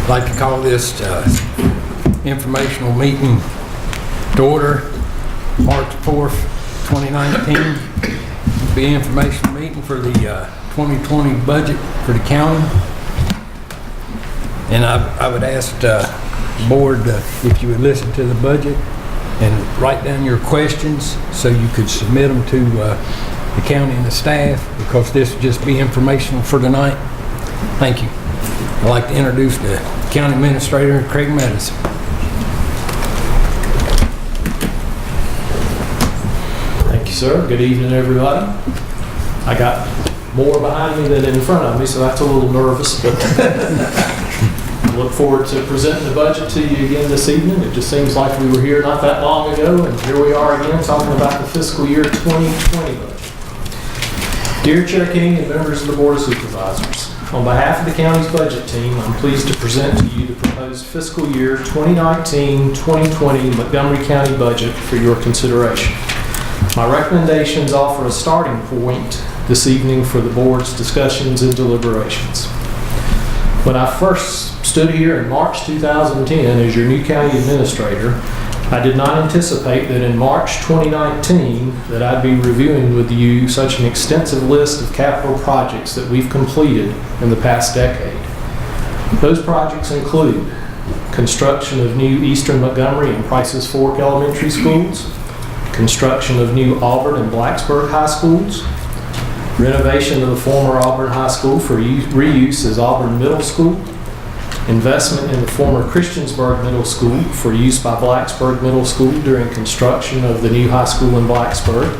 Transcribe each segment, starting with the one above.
I'd like to call this informational meeting to order, March 4th, 2019. It'll be an informational meeting for the 2020 budget for the county. And I would ask the board if you would listen to the budget and write down your questions so you could submit them to the county and the staff, because this will just be informational for tonight. Thank you. I'd like to introduce the County Administrator, Craig Madison. Thank you, sir. Good evening, everybody. I got more behind me than in front of me, so that's a little nervous, but I look forward to presenting the budget to you again this evening. It just seems like we were here not that long ago, and here we are again talking about the fiscal year 2020 budget. Dear Chair King and members of the Board of Supervisors, on behalf of the county's budget team, I'm pleased to present to you the proposed fiscal year 2019-2020 Montgomery County budget for your consideration. My recommendations offer a starting point this evening for the board's discussions and deliberations. When I first stood here in March 2010 as your new county administrator, I did not anticipate that in March 2019 that I'd be reviewing with you such an extensive list of capital projects that we've completed in the past decade. Those projects include construction of new Eastern Montgomery and Prices Fork elementary schools, construction of new Auburn and Blacksburg high schools, renovation of the former Auburn High School for reuse as Auburn Middle School, investment in the former Christiansburg Middle School for use by Blacksburg Middle School during construction of the new high school in Blacksburg,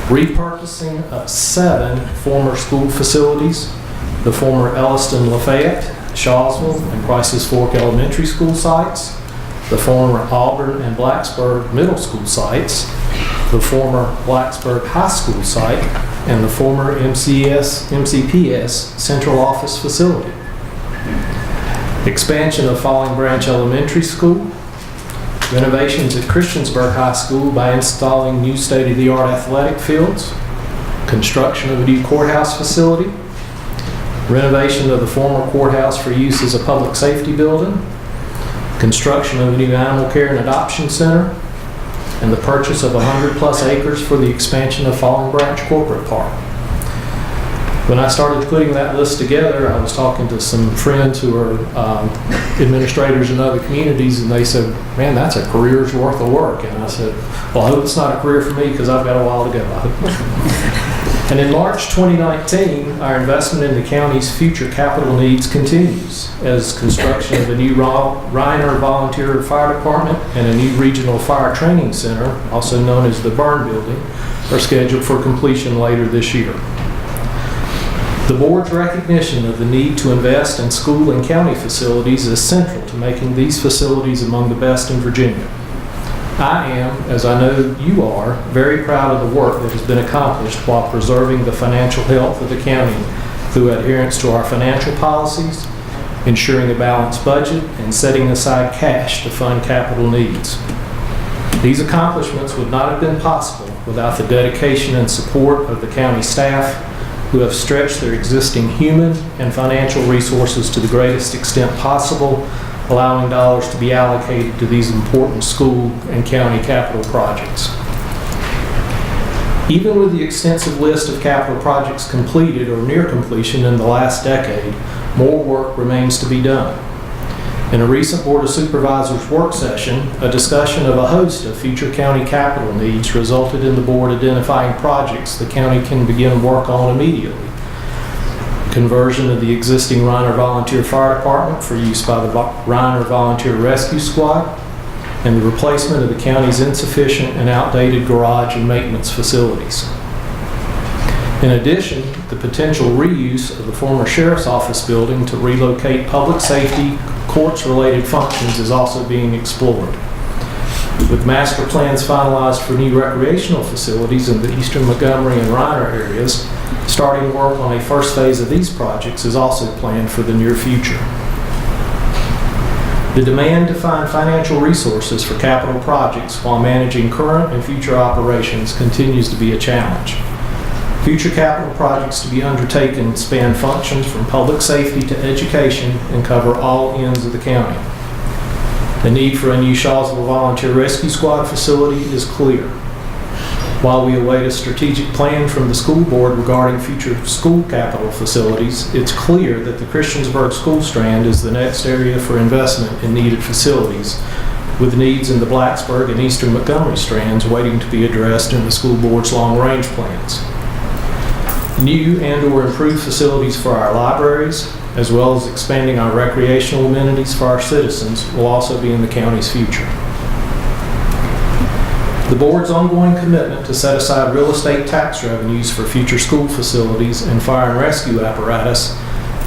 repurposing of 7 former school facilities, the former Elliston, Lafayette, Shawsville, and Prices Fork elementary school sites, the former Auburn and Blacksburg Middle School sites, the former Blacksburg High School site, and the former MCPS Central Office facility. Expansion of Falling Branch Elementary School, renovations at Christiansburg High School by installing new state-of-the-art athletic fields, construction of a new courthouse facility, renovation of the former courthouse for use as a public safety building, construction of a new animal care and adoption center, and the purchase of 100+ acres for the expansion of Falling Branch Corporate Park. When I started putting that list together, I was talking to some friends who are administrators in other communities, and they said, man, that's a career's worth of work. And I said, well, I hope it's not a career for me because I've got a while to go. And in March 2019, our investment in the county's future capital needs continues as construction of a new Reiner Volunteer Fire Department and a new regional fire training center, also known as the Burn Building, are scheduled for completion later this year. The board's recognition of the need to invest in school and county facilities is central to making these facilities among the best in Virginia. I am, as I know you are, very proud of the work that has been accomplished while preserving the financial health of the county through adherence to our financial policies, ensuring a balanced budget, and setting aside cash to fund capital needs. These accomplishments would not have been possible without the dedication and support of the county staff, who have stretched their existing human and financial resources to the greatest extent possible, allowing dollars to be allocated to these important school and county capital projects. Even with the extensive list of capital projects completed or near completion in the last decade, more work remains to be done. In a recent Board of Supervisors work session, a discussion of a host of future county capital needs resulted in the board identifying projects the county can begin work on immediately. Conversion of the existing Reiner Volunteer Fire Department for use by the Reiner Volunteer Rescue Squad, and the replacement of the county's insufficient and outdated garage and maintenance facilities. In addition, the potential reuse of the former Sheriff's Office building to relocate public safety, courts-related functions is also being explored. With master plans finalized for new recreational facilities in the Eastern Montgomery and Reiner areas, starting work on a first phase of these projects is also planned for the near future. The demand to find financial resources for capital projects while managing current and future operations continues to be a challenge. Future capital projects to be undertaken span functions from public safety to education and cover all ends of the county. The need for a new Shawsville Volunteer Rescue Squad facility is clear. While we await a strategic plan from the school board regarding future school capital facilities, it's clear that the Christiansburg School Strand is the next area for investment in needed facilities, with needs in the Blacksburg and Eastern Montgomery strands waiting to be addressed in the school board's long-range plans. New and/or improved facilities for our libraries, as well as expanding our recreational amenities for our citizens, will also be in the county's future. The board's ongoing commitment to set aside real estate tax revenues for future school facilities and fire and rescue apparatus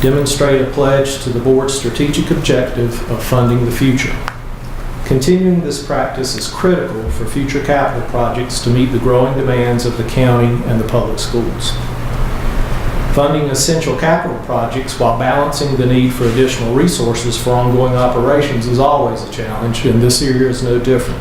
demonstrate a pledge to the board's strategic objective of funding the future. Continuing this practice is critical for future capital projects to meet the growing demands of the county and the public schools. Funding essential capital projects while balancing the need for additional resources for ongoing operations is always a challenge, and this year is no different.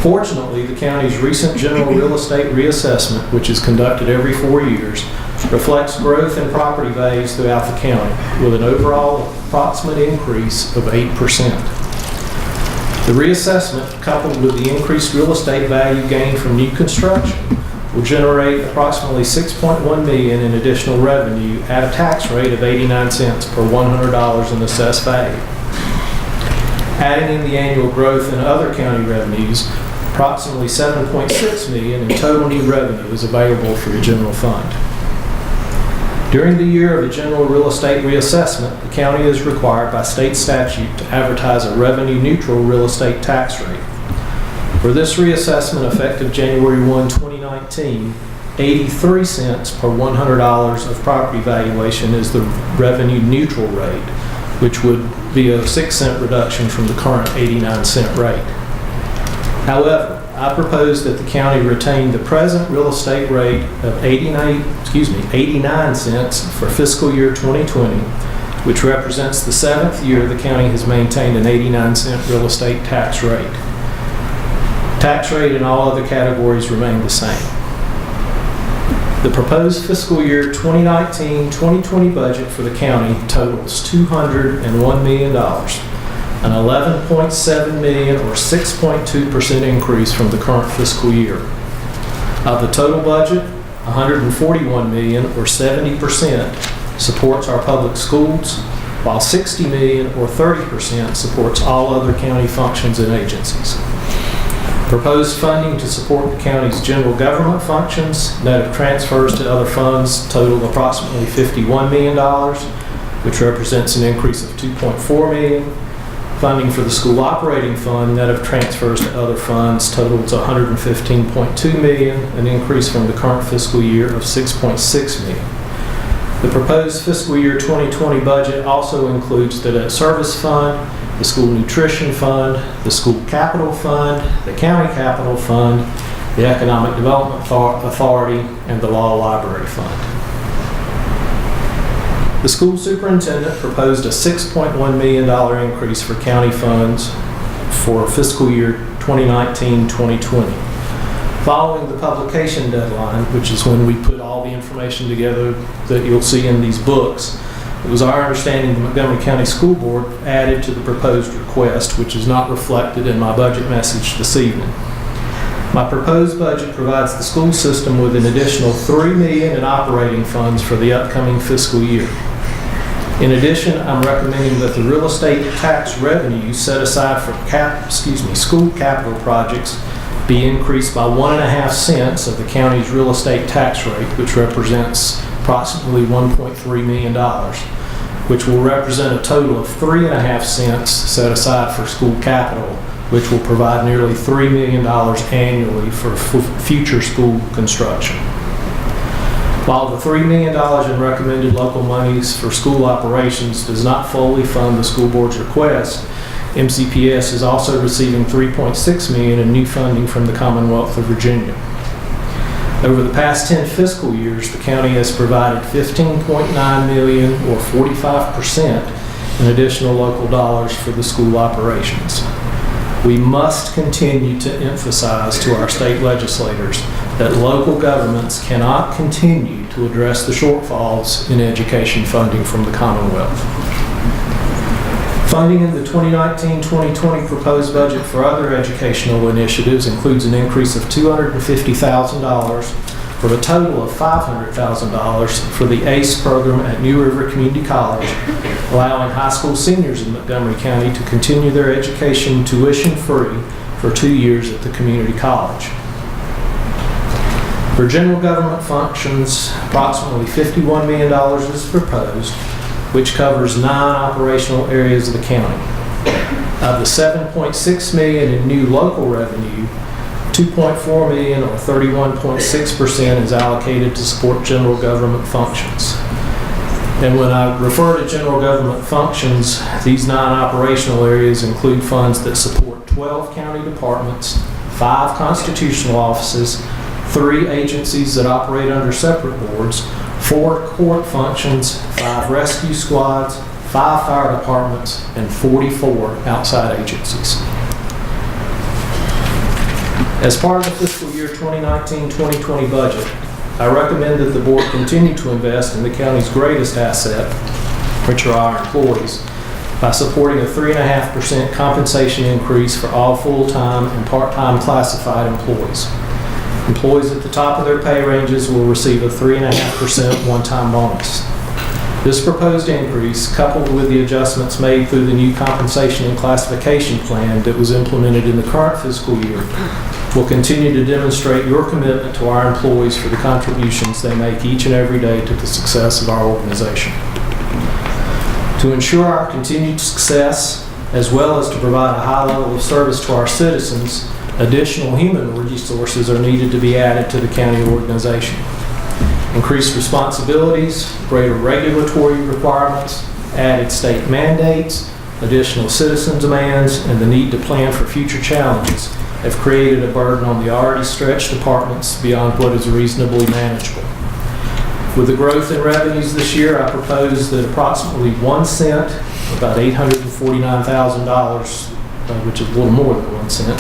Fortunately, the county's recent general real estate reassessment, which is conducted every 4 years, reflects growth in property values throughout the county, with an overall approximate increase of 8%. The reassessment, coupled with the increased real estate value gained from new construction, will generate approximately $6.1 million in additional revenue at a tax rate of 89 cents per $100 in assessed value. Adding in the annual growth in other county revenues, approximately $7.6 million in total new revenue is available for the general fund. During the year of the general real estate reassessment, the county is required by state statute to advertise a revenue-neutral real estate tax rate. For this reassessment effective January 1, 2019, 83 cents per $100 of property valuation is the revenue-neutral rate, which would be a 6-cent reduction from the current 89-cent rate. However, I propose that the county retain the present real estate rate of 89 cents for fiscal year 2020, which represents the 7th year the county has maintained an 89-cent real estate tax rate. Tax rate in all other categories remain the same. The proposed fiscal year 2019-2020 budget for the county totals $201 million, an $11.7 million or 6.2% increase from the current fiscal year. Of the total budget, $141 million or 70% supports our public schools, while $60 million or 30% supports all other county functions and agencies. Proposed funding to support the county's general government functions, net of transfers to other funds, total approximately $51 million, which represents an increase of $2.4 million. Funding for the school operating fund, net of transfers to other funds, totals $115.2 million, an increase from the current fiscal year of $6.6 million. The proposed fiscal year 2020 budget also includes the debt service fund, the school nutrition fund, the school capital fund, the county capital fund, the economic development authority, and the law library fund. The school superintendent proposed a $6.1 million increase for county funds for fiscal year 2019-2020. Following the publication deadline, which is when we put all the information together that you'll see in these books, it was our understanding the Montgomery County School Board added to the proposed request, which is not reflected in my budget message this evening. My proposed budget provides the school system with an additional $3 million in operating funds for the upcoming fiscal year. In addition, I'm recommending that the real estate tax revenue set aside for school capital projects be increased by 1.5 cents of the county's real estate tax rate, which represents approximately $1.3 million, which will represent a total of 3.5 cents set aside for school capital, which will provide nearly $3 million annually for future school construction. While the $3 million in recommended local monies for school operations does not fully fund the school board's request, MCPS is also receiving $3.6 million in new funding from the Commonwealth of Virginia. Over the past 10 fiscal years, the county has provided $15.9 million or 45% in additional local dollars for the school operations. We must continue to emphasize to our state legislators that local governments cannot continue to address the shortfalls in education funding from the Commonwealth. Funding in the 2019-2020 proposed budget for other educational initiatives includes an increase of $250,000 for a total of $500,000 for the ACE program at New River Community College, allowing high school seniors in Montgomery County to continue their education tuition-free for 2 years at the community college. For general government functions, approximately $51 million is proposed, which covers 9 operational areas of the county. Of the $7.6 million in new local revenue, $2.4 million or 31.6% is allocated to support general government functions. And when I refer to general government functions, these 9 operational areas include funds that support 12 county departments, 5 constitutional offices, 3 agencies that operate under separate boards, 4 court functions, 5 rescue squads, 5 fire departments, and 44 outside agencies. As part of the fiscal year 2019-2020 budget, I recommend that the board continue to invest in the county's greatest asset, which are our employees, by supporting a 3.5% compensation increase for all full-time and part-time classified employees. Employees at the top of their pay ranges will receive a 3.5% one-time bonus. This proposed increase, coupled with the adjustments made through the new compensation and classification plan that was implemented in the current fiscal year, will continue to demonstrate your commitment to our employees for the contributions they make each and every day to the success of our organization. To ensure our continued success, as well as to provide a high level of service to our citizens, additional human resources are needed to be added to the county organization. Increased responsibilities, greater regulatory requirements, added state mandates, additional citizen demands, and the need to plan for future challenges have created a burden on the already stretched departments beyond what is reasonably manageable. With the growth in revenues this year, I propose that approximately 1 cent, about $849,000, which is a little more than 1 cent,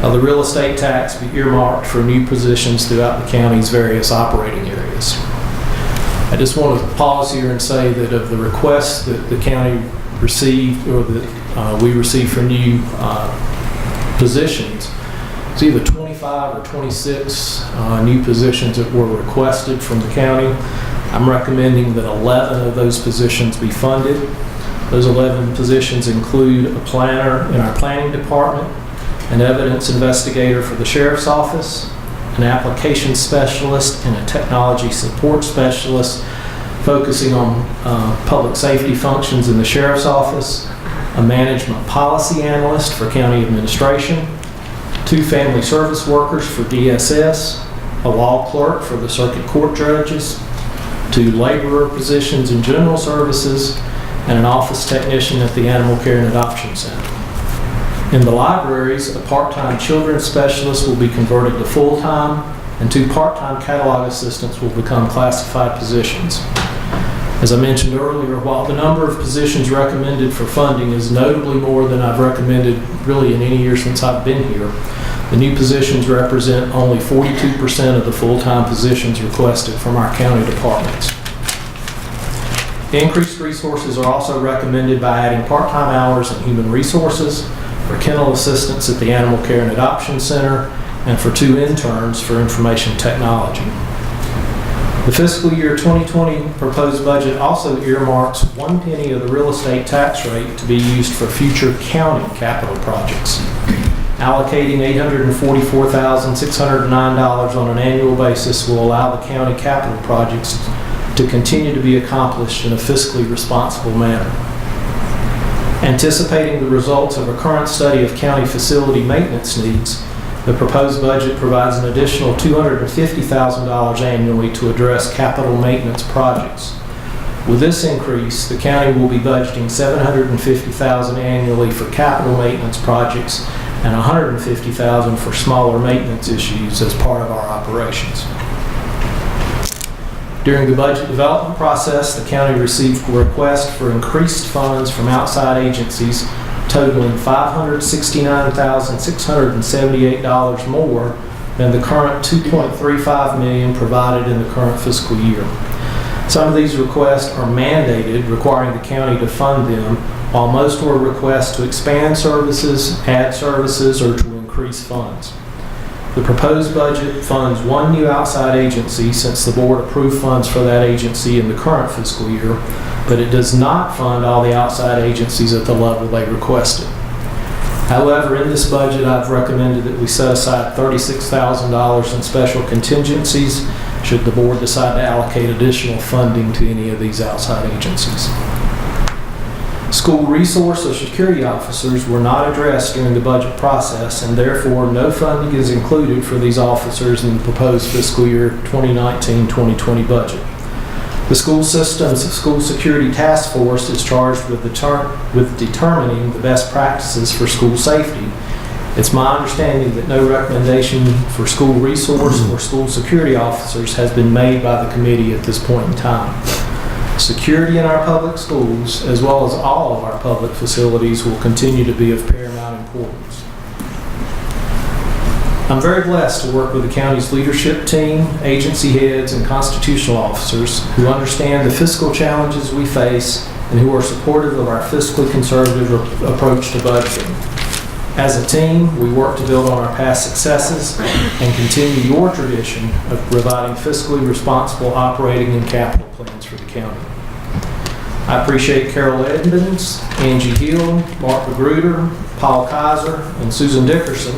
of the real estate tax be earmarked for new positions throughout the county's various operating areas. I just want to pause here and say that of the requests that the county received, or that we received for new positions, it's either 25 or 26 new positions that were requested from the county. I'm recommending that 11 of those positions be funded. Those 11 positions include a planner in our planning department, an evidence investigator for the sheriff's office, an application specialist, and a technology support specialist focusing on public safety functions in the sheriff's office, a management policy analyst for county administration, 2 family service workers for DSS, a law clerk for the circuit court judges, 2 laborer positions in general services, and an office technician at the Animal Care and Adoption Center. In the libraries, a part-time children's specialist will be converted to full-time, and 2 part-time catalog assistants will become classified positions. As I mentioned earlier, while the number of positions recommended for funding is notably more than I've recommended really in any year since I've been here, the new positions represent only 42% of the full-time positions requested from our county departments. Increased resources are also recommended by adding part-time hours in human resources, for kennel assistants at the Animal Care and Adoption Center, and for 2 interns for information technology. The fiscal year 2020 proposed budget also earmarks 1 penny of the real estate tax rate to be used for future county capital projects. Allocating $844,609 on an annual basis will allow the county capital projects to continue to be accomplished in a fiscally responsible manner. Anticipating the results of a current study of county facility maintenance needs, the proposed budget provides an additional $250,000 annually to address capital maintenance projects. With this increase, the county will be budgeting $750,000 annually for capital maintenance projects and $150,000 for smaller maintenance issues as part of our operations. During the budget development process, the county received requests for increased funds from outside agencies totaling $569,678 more than the current $2.35 million provided in the current fiscal year. Some of these requests are mandated, requiring the county to fund them, while most were requests to expand services, add services, or to increase funds. The proposed budget funds one new outside agency since the board approved funds for that agency in the current fiscal year, but it does not fund all the outside agencies at the level they requested. However, in this budget, I've recommended that we set aside $36,000 in special contingencies should the board decide to allocate additional funding to any of these outside agencies. School resource or security officers were not addressed during the budget process, and therefore no funding is included for these officers in the proposed fiscal year 2019-2020 budget. The school system's school security task force is charged with determining the best practices for school safety. It's my understanding that no recommendation for school resource or school security officers has been made by the committee at this point in time. Security in our public schools, as well as all of our public facilities, will continue to be of paramount importance. I'm very blessed to work with the county's leadership team, agency heads, and constitutional officers who understand the fiscal challenges we face and who are supportive of our fiscally conservative approach to budgeting. As a team, we work to build on our past successes and continue your tradition of providing fiscally responsible operating and capital plans for the county. I appreciate Carol Edmonds, Angie Hill, Mark Magruder, Paul Kaiser, and Susan Dickerson,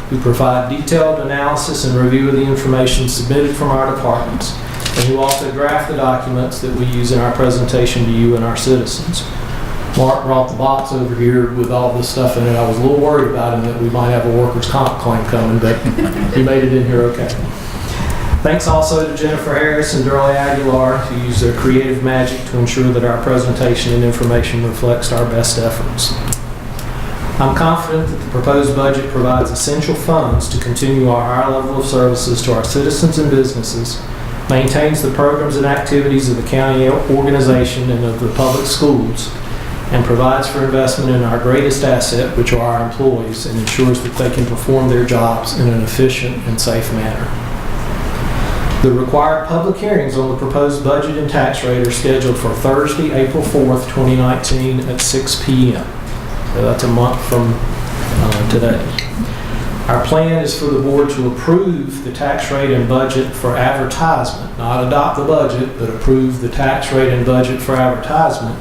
who provide detailed analysis and review of the information submitted from our departments, and who also draft the documents that we use in our presentation to you and our citizens. Mark brought the box over here with all this stuff in it. I was a little worried about him that we might have a workers' comp claim coming, but he made it in here okay. Thanks also to Jennifer Harris and Durley Aguilar, who use their creative magic to ensure that our presentation and information reflects our best efforts. I'm confident that the proposed budget provides essential funds to continue our high level of services to our citizens and businesses, maintains the programs and activities of the county organization and of the public schools, and provides for investment in our greatest asset, which are our employees, and ensures that they can perform their jobs in an efficient and safe manner. The required public hearings on the proposed budget and tax rate are scheduled for Thursday, April 4th, 2019 at 6 p.m. So that's a month from today. Our plan is for the board to approve the tax rate and budget for advertisement, not adopt the budget, but approve the tax rate and budget for advertisement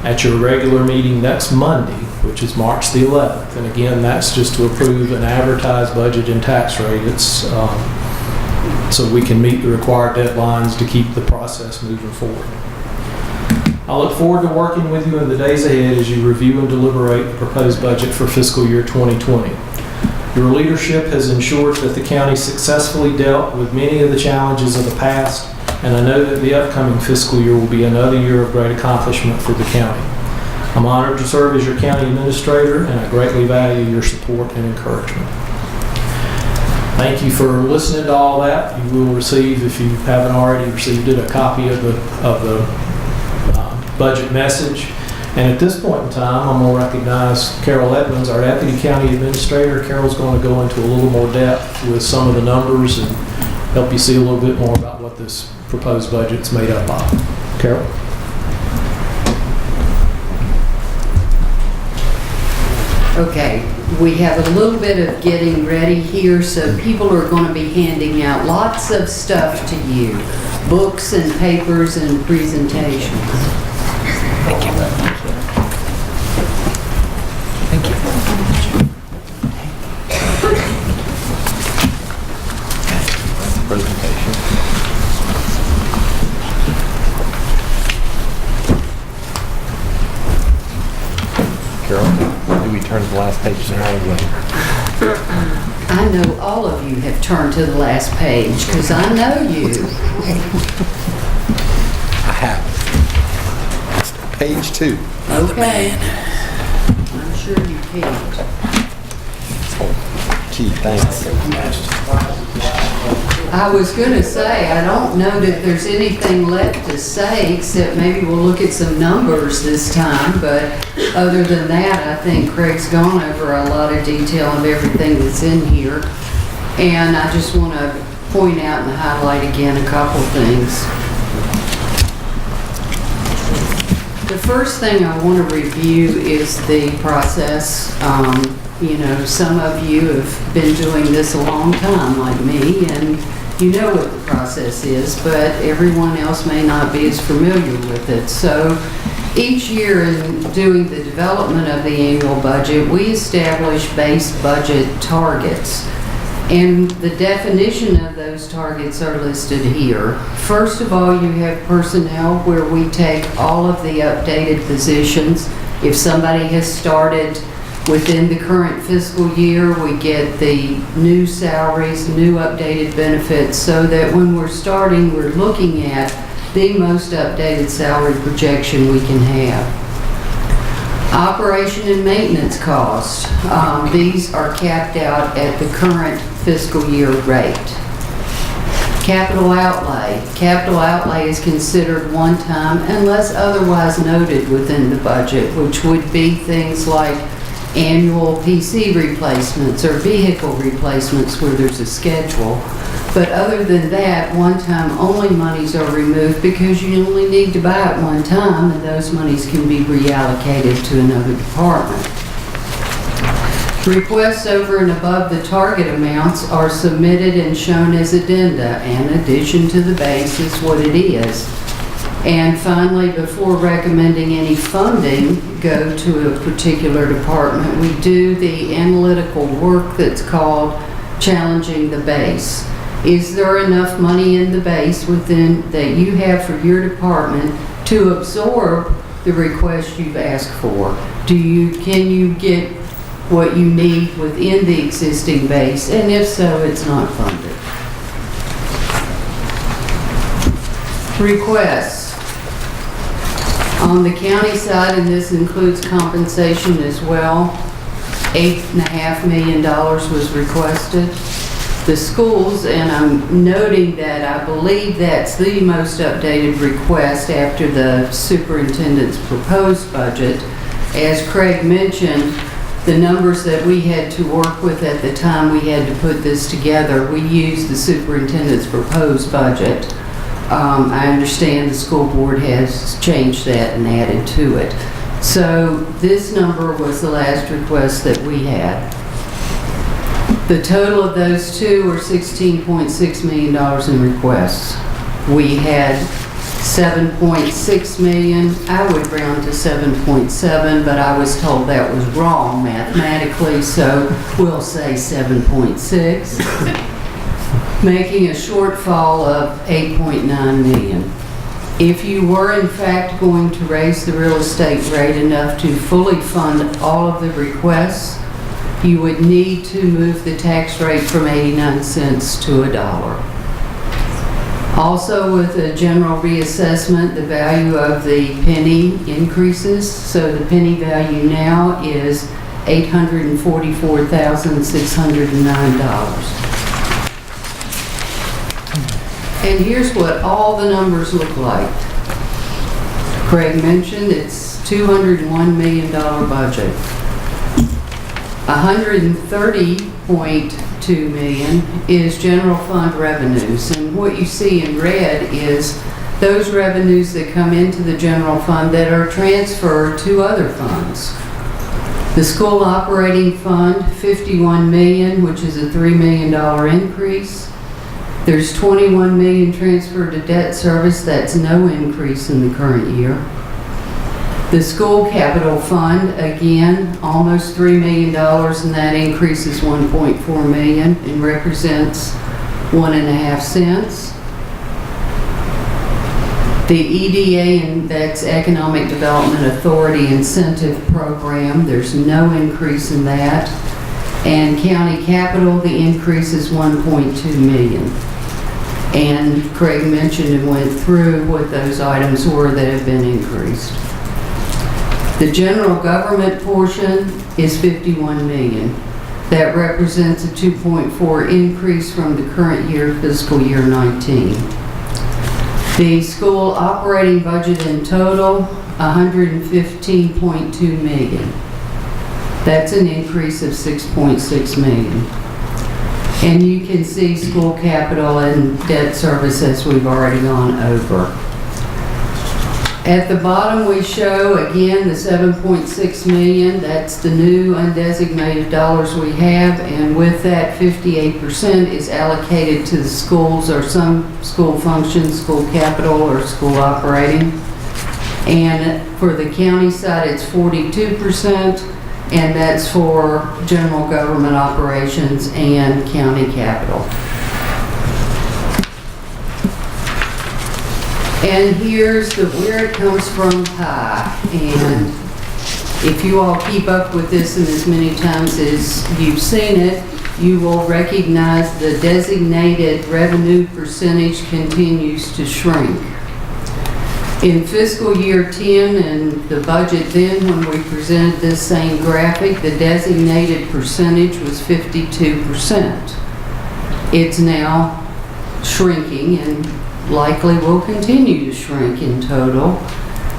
at your regular meeting next Monday, which is March the 11th. And again, that's just to approve an advertised budget and tax rate. It's so we can meet the required deadlines to keep the process moving forward. I look forward to working with you in the days ahead as you review and deliberate the proposed budget for fiscal year 2020. Your leadership has ensured that the county successfully dealt with many of the challenges of the past, and I know that the upcoming fiscal year will be another year of great accomplishment for the county. I'm honored to serve as your county administrator, and I greatly value your support and encouragement. Thank you for listening to all that. You will receive, if you haven't already received it, a copy of the budget message. And at this point in time, I'm going to recognize Carol Edmonds, our Deputy County Administrator. Carol's going to go into a little more depth with some of the numbers and help you see a little bit more about what this proposed budget's made up of. Carol? Okay, we have a little bit of getting ready here, so people are going to be handing out lots of stuff to you, books and papers and presentations. Thank you. Thank you. Presentation. Carol, do we turn to the last page now? I know all of you have turned to the last page because I know you. I have. Page 2. Okay. I'm sure you can't. Gee, thanks. I was going to say, I don't know that there's anything left to say except maybe we'll look at some numbers this time, but other than that, I think Craig's gone over a lot of detail of everything that's in here. And I just want to point out and highlight again a couple things. The first thing I want to review is the process. You know, some of you have been doing this a long time like me, and you know what the process is, but everyone else may not be as familiar with it. So each year in doing the development of the annual budget, we establish base budget targets. And the definition of those targets are listed here. First of all, you have personnel, where we take all of the updated positions. If somebody has started within the current fiscal year, we get the new salaries, new updated benefits, so that when we're starting, we're looking at the most updated salary projection we can have. Operation and maintenance costs. These are capped out at the current fiscal year rate. Capital outlay. Capital outlay is considered one time unless otherwise noted within the budget, which would be things like annual PC replacements or vehicle replacements where there's a schedule. But other than that, one-time only monies are removed because you only need to buy it one time, and those monies can be reallocated to another department. Requests over and above the target amounts are submitted and shown as addenda, and addition to the base is what it is. And finally, before recommending any funding go to a particular department, we do the analytical work that's called challenging the base. Is there enough money in the base within that you have for your department to absorb the request you've asked for? Can you get what you need within the existing base? And if so, it's not funded. Requests. On the county side, and this includes compensation as well, $8.5 million was requested. The schools, and I'm noting that I believe that's the most updated request after the superintendent's proposed budget. As Craig mentioned, the numbers that we had to work with at the time we had to put this together, we used the superintendent's proposed budget. I understand the school board has changed that and added to it. So this number was the last request that we had. The total of those two are $16.6 million in requests. We had $7.6 million. I would round to 7.7, but I was told that was wrong mathematically, so we'll say 7.6. Making a shortfall of $8.9 million. If you were in fact going to raise the real estate rate enough to fully fund all of the requests, you would need to move the tax rate from 89 cents to $1. Also, with a general reassessment, the value of the penny increases. So the penny value now is $844,609. And here's what all the numbers look like. Craig mentioned it's $201 million budget. $130.2 million is general fund revenues. And what you see in red is those revenues that come into the general fund that are transferred to other funds. The school operating fund, $51 million, which is a $3 million increase. There's $21 million transferred to debt service. That's no increase in the current year. The school capital fund, again, almost $3 million, and that increases $1.4 million and represents 1.5 cents. The EDA, and that's Economic Development Authority Incentive Program, there's no increase in that. And county capital, the increase is $1.2 million. And Craig mentioned and went through what those items were that have been increased. The general government portion is $51 million. That represents a 2.4 increase from the current year, fiscal year 19. The school operating budget in total, $115.2 million. That's an increase of $6.6 million. And you can see school capital and debt service as we've already gone over. At the bottom, we show again the 7.6 million. That's the new undesignated dollars we have, and with that, 58% is allocated to the schools or some school functions, school capital or school operating. And for the county side, it's 42%, and that's for general government operations and county capital. And here's the where it comes from pie. And if you all keep up with this and as many times as you've seen it, you will recognize the designated revenue percentage continues to shrink. In fiscal year 10 and the budget then, when we presented this same graphic, the designated percentage was 52%. It's now shrinking and likely will continue to shrink in total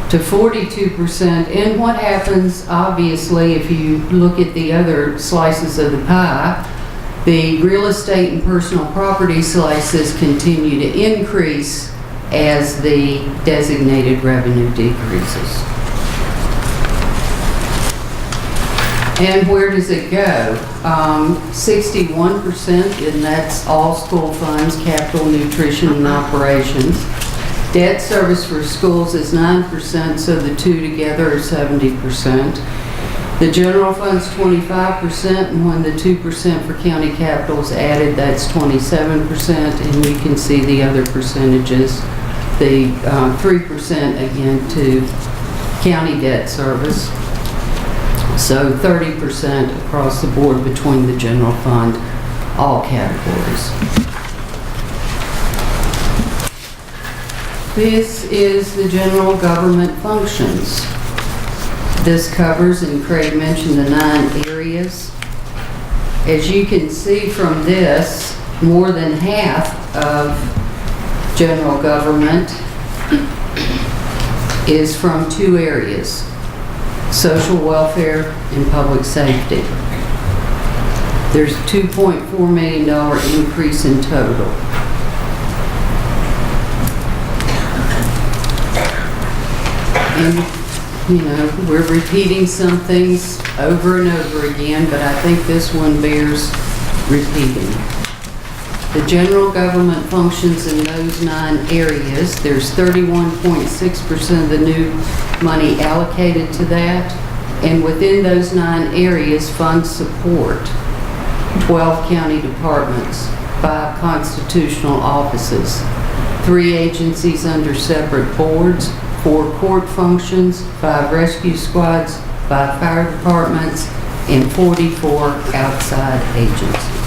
to 42%. And what happens, obviously, if you look at the other slices of the pie, the real estate and personal property slices continue to increase as the designated revenue decreases. And where does it go? 61%, and that's all school funds, capital, nutrition, and operations. Debt service for schools is 9%, so the two together are 70%. The general fund's 25%, and when the 2% for county capital is added, that's 27%, and you can see the other percentages. The 3% again to county debt service. So 30% across the board between the general fund, all categories. This is the general government functions. This covers, and Craig mentioned, the 9 areas. As you can see from this, more than half of general government is from 2 areas: social welfare and public safety. There's a $2.4 million increase in total. And, you know, we're repeating some things over and over again, but I think this one bears repeating. The general government functions in those 9 areas. There's 31.6% of the new money allocated to that. And within those 9 areas, funds support 12 county departments, 5 constitutional offices, 3 agencies under separate boards, 4 court functions, 5 rescue squads, 5 fire departments, and 44 outside agencies.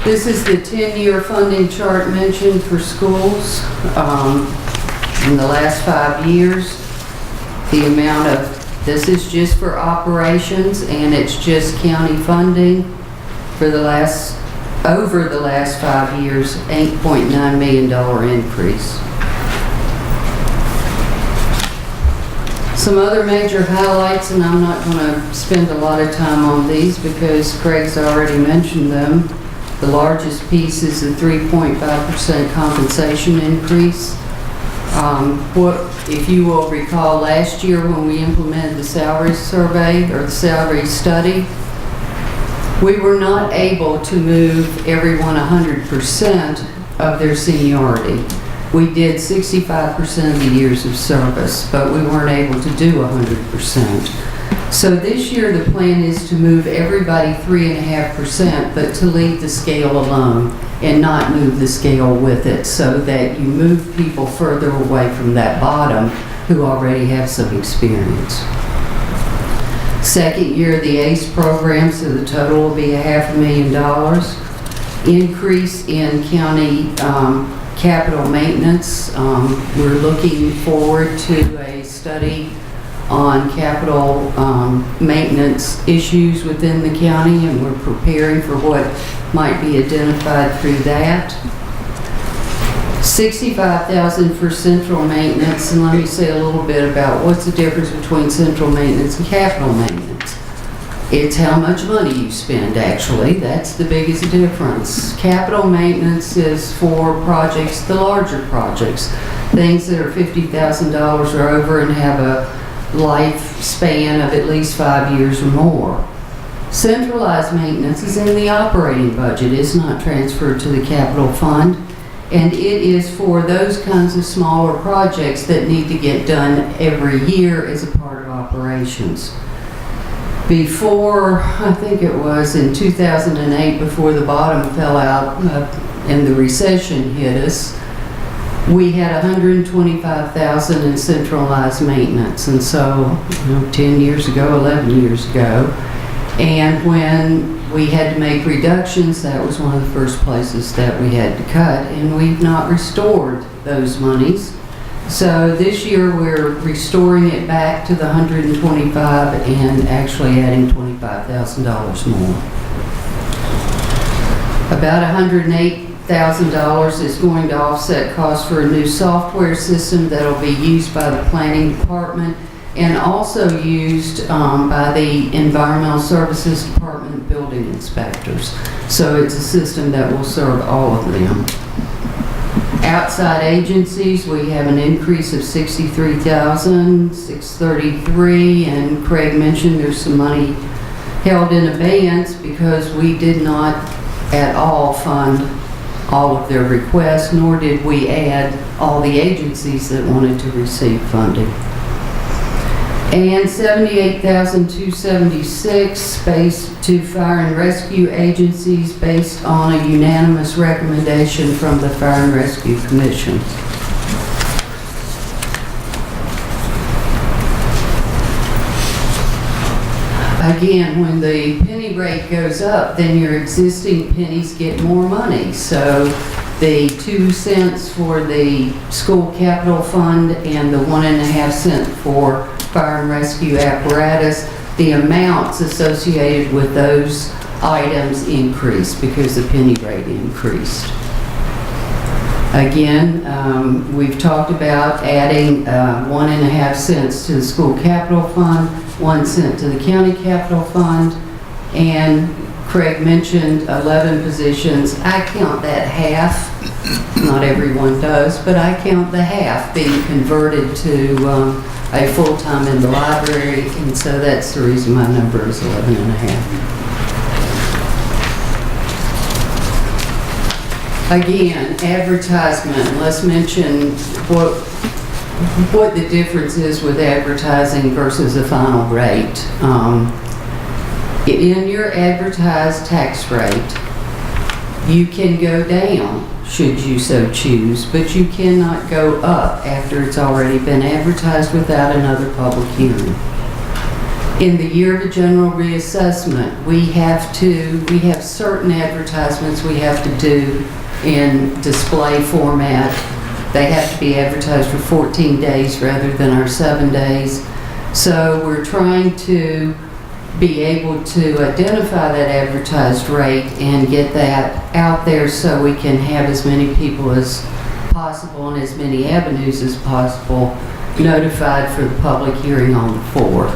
This is the 10-year funding chart mentioned for schools. In the last 5 years, the amount of, this is just for operations and it's just county funding for the last, over the last 5 years, $8.9 million increase. Some other major highlights, and I'm not going to spend a lot of time on these because Craig's already mentioned them. The largest piece is the 3.5% compensation increase. If you will recall last year when we implemented the salary survey or the salary study, we were not able to move everyone 100% of their seniority. We did 65% of the years of service, but we weren't able to do 100%. So this year the plan is to move everybody 3.5%, but to leave the scale alone and not move the scale with it, so that you move people further away from that bottom who already have some experience. Second year the ACE program, so the total will be $500,000. Increase in county capital maintenance. We're looking forward to a study on capital maintenance issues within the county, and we're preparing for what might be identified through that. $65,000 for central maintenance, and let me say a little bit about what's the difference between central maintenance and capital maintenance. It's how much money you spend, actually. That's the biggest difference. Capital maintenance is for projects, the larger projects, things that are $50,000 or over and have a lifespan of at least 5 years or more. Centralized maintenance is in the operating budget. It's not transferred to the capital fund. And it is for those kinds of smaller projects that need to get done every year as a part of operations. Before, I think it was in 2008, before the bottom fell out and the recession hit us, we had $125,000 in centralized maintenance. And so, 10 years ago, 11 years ago, and when we had to make reductions, that was one of the first places that we had to cut, and we've not restored those monies. So this year we're restoring it back to the 125 and actually adding $25,000 more. About $108,000 is going to offset costs for a new software system that'll be used by the planning department and also used by the environmental services department building inspectors. So it's a system that will serve all of them. Outside agencies, we have an increase of $63,633, and Craig mentioned there's some money held in abeyance because we did not at all fund all of their requests, nor did we add all the agencies that wanted to receive funding. And $78,276 based to fire and rescue agencies based on a unanimous recommendation from the Fire and Rescue Commission. Again, when the penny rate goes up, then your existing pennies get more money. So the 2 cents for the school capital fund and the 1.5 cents for fire and rescue apparatus, the amounts associated with those items increased because the penny rate increased. Again, we've talked about adding 1.5 cents to the school capital fund, 1 cent to the county capital fund, and Craig mentioned 11 positions. I count that half. Not everyone does, but I count the half being converted to a full-time in the library, and so that's the reason my number is 11.5. Again, advertisement. Let's mention what the difference is with advertising versus the final rate. In your advertised tax rate, you can go down should you so choose, but you cannot go up after it's already been advertised without another public hearing. In the year of a general reassessment, we have certain advertisements we have to do in display format. They have to be advertised for 14 days rather than our 7 days. So we're trying to be able to identify that advertised rate and get that out there so we can have as many people as possible and as many avenues as possible notified for the public hearing on the 4th.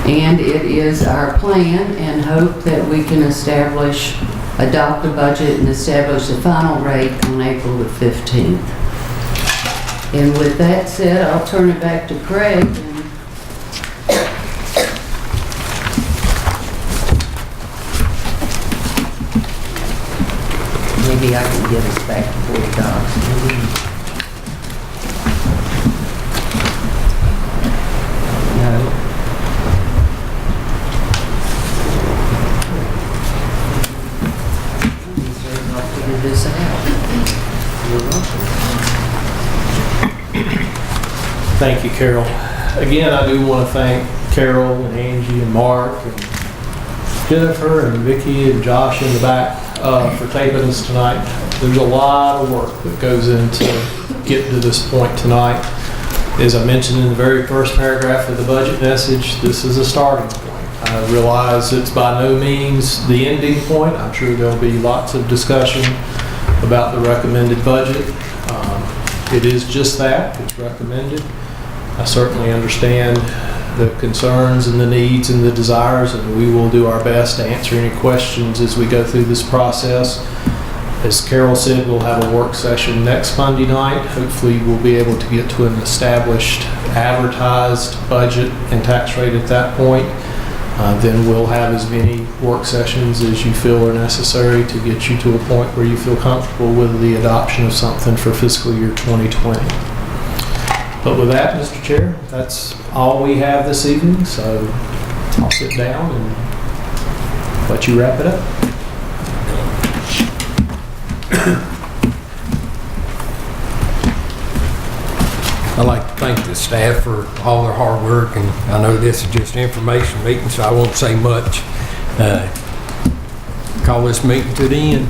And it is our plan and hope that we can adopt the budget and establish the final rate on April the 15th. And with that said, I'll turn it back to Craig. Maybe I can get us back to board docs. No. I'll figure this out. You're welcome. Thank you, Carol. Again, I do want to thank Carol and Angie and Mark and Jennifer and Vicki and Josh in the back for taping us tonight. There's a lot of work that goes into getting to this point tonight. As I mentioned in the very first paragraph of the budget message, this is a starting point. I realize it's by no means the ending point. I'm sure there'll be lots of discussion about the recommended budget. It is just that, it's recommended. I certainly understand the concerns and the needs and the desires, and we will do our best to answer any questions as we go through this process. As Carol said, we'll have a work session next Monday night. Hopefully, we'll be able to get to an established, advertised budget and tax rate at that point. Then we'll have as many work sessions as you feel are necessary to get you to a point where you feel comfortable with the adoption of something for fiscal year 2020. But with that, Mr. Chair, that's all we have this evening, so I'll sit down and let you wrap it up. I'd like to thank the staff for all their hard work, and I know this is just an information meeting, so I won't say much. Call this meeting to the end.